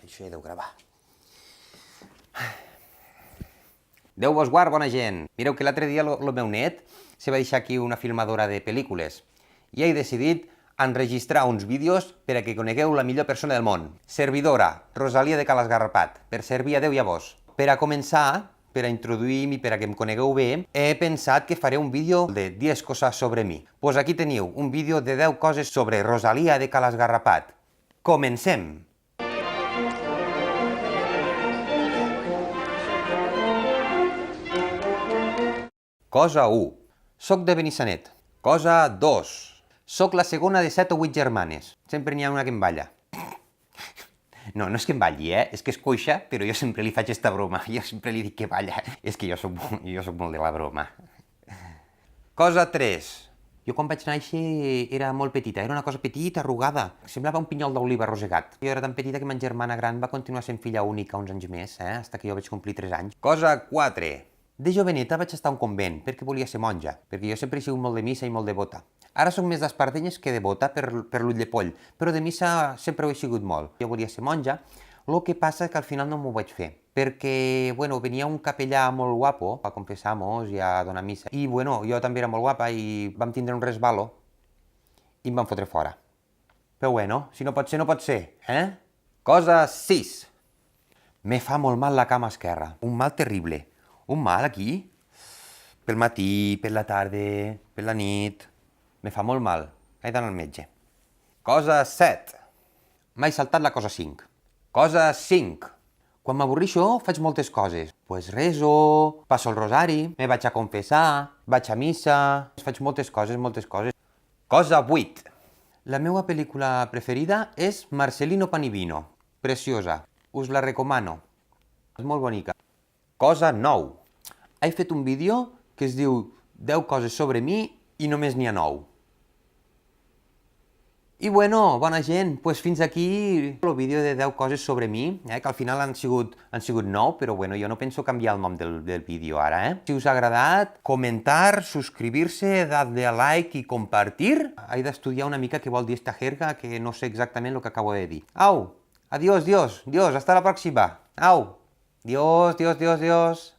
Això ja deu gravar. Déu vos guard, bona gent. Mireu que l'altre dia el meu net se va deixar aquí una filmadora de pel·lícules i he decidit enregistrar uns vídeos per a que conegueu la millor persona del món. Servidora, Rosalia de Cales Garrapat, per servir a Déu i a vos. Per a començar, per a introduir-me i per a que em conegueu bé, he pensat que faré un vídeo de 10 coses sobre mi. Pues aquí teniu un vídeo de 10 coses sobre Rosalia de Cales Garrapat. Comencem! Cosa 1. Soc de Benissanet. Cosa 2. Soc la segona de 7 o 8 germanes. Sempre n'hi ha una que em balla. No és que em balli, és que és coixa, però jo sempre li faig esta broma. Jo sempre li dic que balla. És que jo soc molt de la broma. Cosa 3. Jo quan vaig néixer era molt petita, era una cosa petita, arrugada. Semblava un pinyol d'oliva rosegat. Jo era tan petita que ma germana gran va continuar sent filla única uns anys més, fins que jo vaig complir 3 anys. Cosa 4. De joveneta vaig estar a un convent, perquè volia ser monja, perquè jo sempre he sigut molt de missa i molt devota. Ara soc més d'espardenyes que devota per l'ull de poll, però de missa sempre ho he sigut molt. Jo volia ser monja, el que passa és que al final no m'ho vaig fer, perquè, venia un capellà molt guapo a confessar-nos i a donar missa, i, jo també era molt guapa i vam tindre un resbalo i em van fotre fora. Però si no pot ser, no pot ser, Cosa 6. Me fa molt mal la cama esquerra, un mal terrible. Un mal aquí? Pel matí, per la tarda, per la nit... Me fa molt mal. He d'anar al metge. Cosa 7. M'he saltat la cosa 5. Cosa 5. Quan m'avorrixo faig moltes coses. Pues rezo, passo el rosari, me vaig a confessar, vaig a missa... Faig moltes coses. Cosa 8. La meva pel·lícula preferida és Marcelino Pan i Vino. Preciosa. Us la recomano. És molt bonica. Cosa 9. He fet un vídeo que es diu 10 coses sobre mi i només n'hi ha 9. I bona gent, fins aquí el vídeo de 10 coses sobre mi, que al final han sigut 9, però jo no penso canviar el nom del vídeo ara. Si us ha agradat, comentar, suscribir-se, darle a like i compartir. He d'estudiar una mica què vol dir esta jerga, que no sé exactament el que acabo de dir. Au, adiós, Dios, hasta la pròxima. Au, Dios.